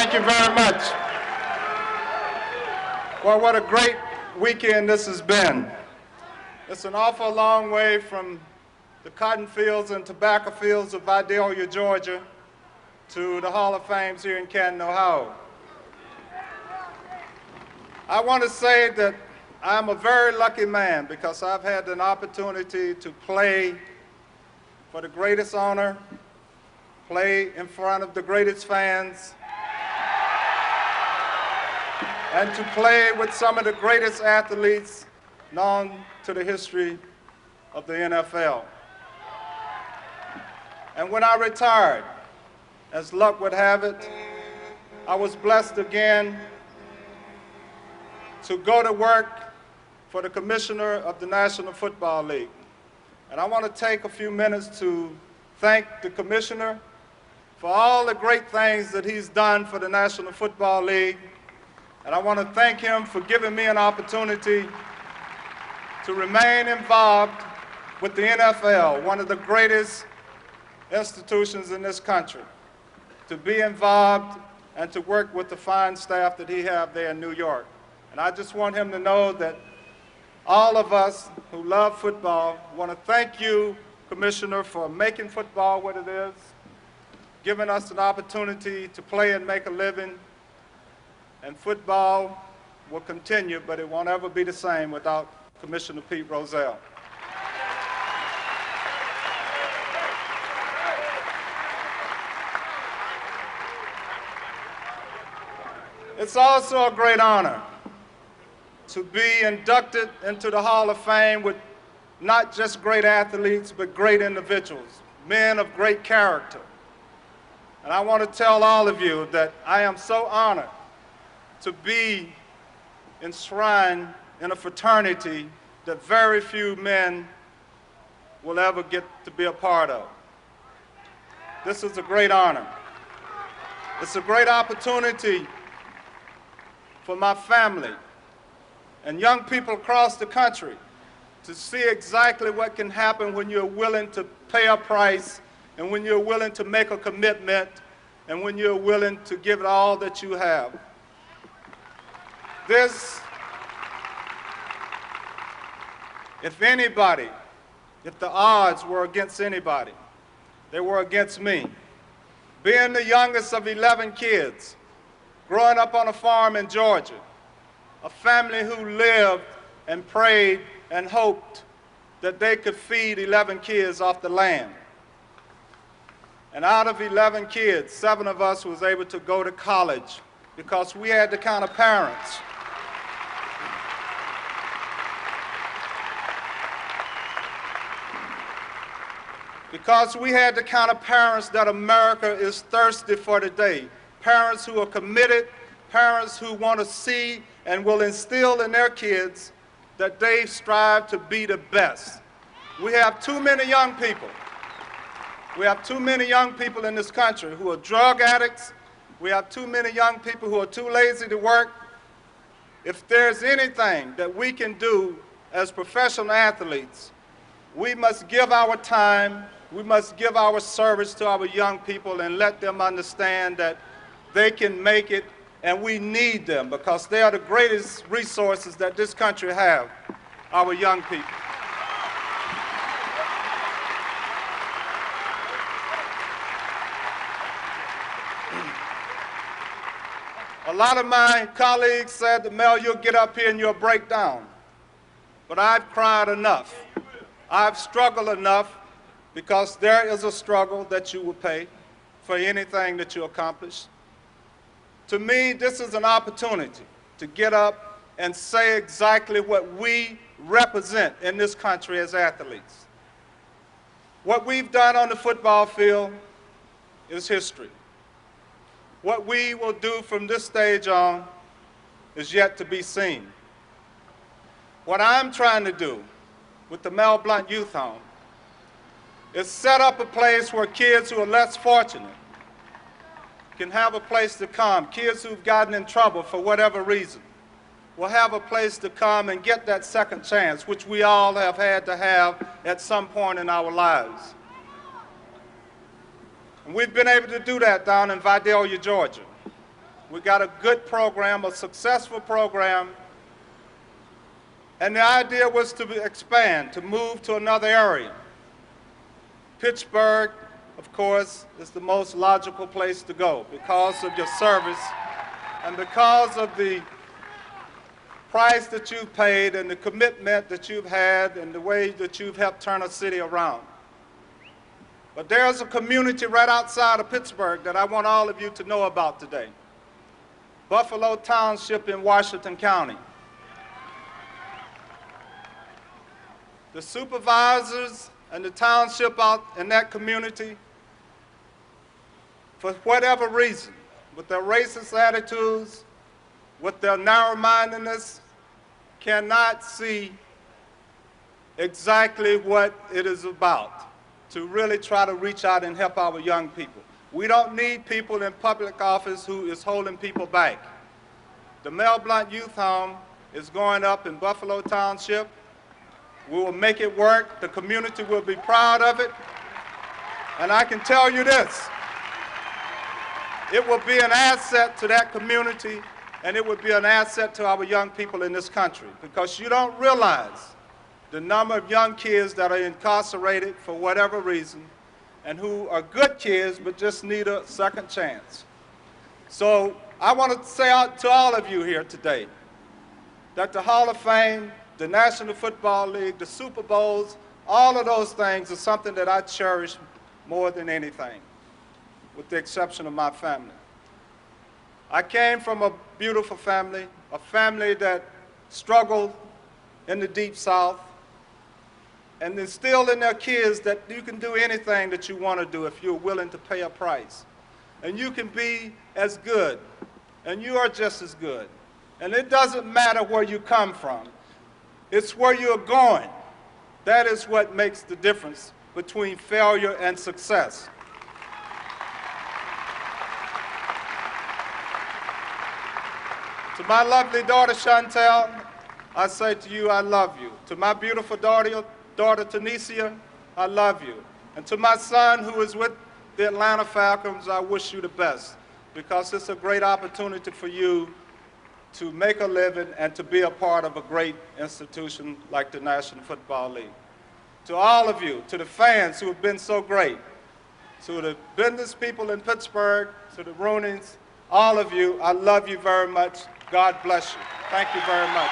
Thank you very much. Well, what a great weekend this has been. It's an awful long way from the cotton fields and tobacco fields of Valdosta, Georgia, to the Hall of Fame here in Canton, Ohio. I want to say that I'm a very lucky man because I've had an opportunity to play for the greatest honor, play in front of the greatest fans, and to play with some of the greatest athletes known to the history of the NFL. And when I retired, as luck would have it, I was blessed again to go to work for the commissioner of the National Football League. And I want to take a few minutes to thank the commissioner for all the great things that he's done for the National Football League. And I want to thank him for giving me an opportunity to remain involved with the NFL, one of the greatest institutions in this country, to be involved and to work with the fine staff that he has there in New York. And I just want him to know that all of us who love football want to thank you, Commissioner, for making football what it is, giving us an opportunity to play and make a living. And football will continue, but it won't ever be the same without Commissioner Pete Rozelle. It's also a great honor to be inducted into the Hall of Fame with not just great athletes, but great individuals, men of great character. And I want to tell all of you that I am so honored to be enshrined in a fraternity that very few men will ever get to be a part of. This is a great honor. It's a great opportunity for my family and young people across the country to see exactly what can happen when you're willing to pay a price and when you're willing to make a commitment and when you're willing to give it all that you have. If anybody, if the odds were against anybody, they were against me. Being the youngest of 11 kids, growing up on a farm in Georgia, a family who lived and prayed and hoped that they could feed 11 kids off the land. And out of 11 kids, 7 of us was able to go to college because we had the kind of parents that America is thirsty for today. Parents who are committed, parents who want to see and will instill in their kids that they strive to be the best. We have too many young people. We have too many young people in this country who are drug addicts. We have too many young people who are too lazy to work. If there's anything that we can do as professional athletes, we must give our time, we must give our service to our young people and let them understand that they can make it, and we need them because they are the greatest resources that this country has, our young people. A lot of my colleagues said that, Mel, you'll get up here and you'll break down. But I've cried enough. I've struggled enough because there is a struggle that you will pay for anything that you accomplish. To me, this is an opportunity to get up and say exactly what we represent in this country as athletes. What we've done on the football field is history. What we will do from this stage on is yet to be seen. What I'm trying to do with the Mel Blount Youth Home is set up a place where kids who are less fortunate can have a place to come. Kids who've gotten in trouble for whatever reason will have a place to come and get that second chance, which we all have had to have at some point in our lives. And we've been able to do that down in Valdosta, Georgia. We got a good program, a successful program. And the idea was to expand, to move to another area. Pittsburgh, of course, is the most logical place to go because of your service and because of the price that you've paid and the commitment that you've had and the way that you've helped turn a city around. But there's a community right outside of Pittsburgh that I want all of you to know about today. Buffalo Township in Washington County. The supervisors and the township out in that community, for whatever reason, with their racist attitudes, with their narrow-mindedness, cannot see exactly what it is about to really try to reach out and help our young people. We don't need people in public office who is holding people back. The Mel Blount Youth Home is going up in Buffalo Township. We will make it work. The community will be proud of it. And I can tell you this, it will be an asset to that community, and it would be an asset to our young people in this country, because you don't realize the number of young kids that are incarcerated for whatever reason and who are good kids but just need a second chance. So I want to say out to all of you here today that the Hall of Fame, the National Football League, the Super Bowls, all of those things are something that I cherish more than anything, with the exception of my family. I came from a beautiful family, a family that struggled in the Deep South, and instilled in their kids that you can do anything that you want to do if you're willing to pay a price. And you can be as good, and you are just as good. And it doesn't matter where you come from. It's where you're going. That is what makes the difference between failure and success. To my lovely daughter, Chantel, I say to you, I love you. To my beautiful daughter, Tanisha, I love you. And to my son, who is with the Atlanta Falcons, I wish you the best, because it's a great opportunity for you to make a living and to be a part of a great institution like the National Football League. To all of you, to the fans who have been so great, to the business people in Pittsburgh, to the Rooneys, all of you, I love you very much. God bless you. Thank you very much.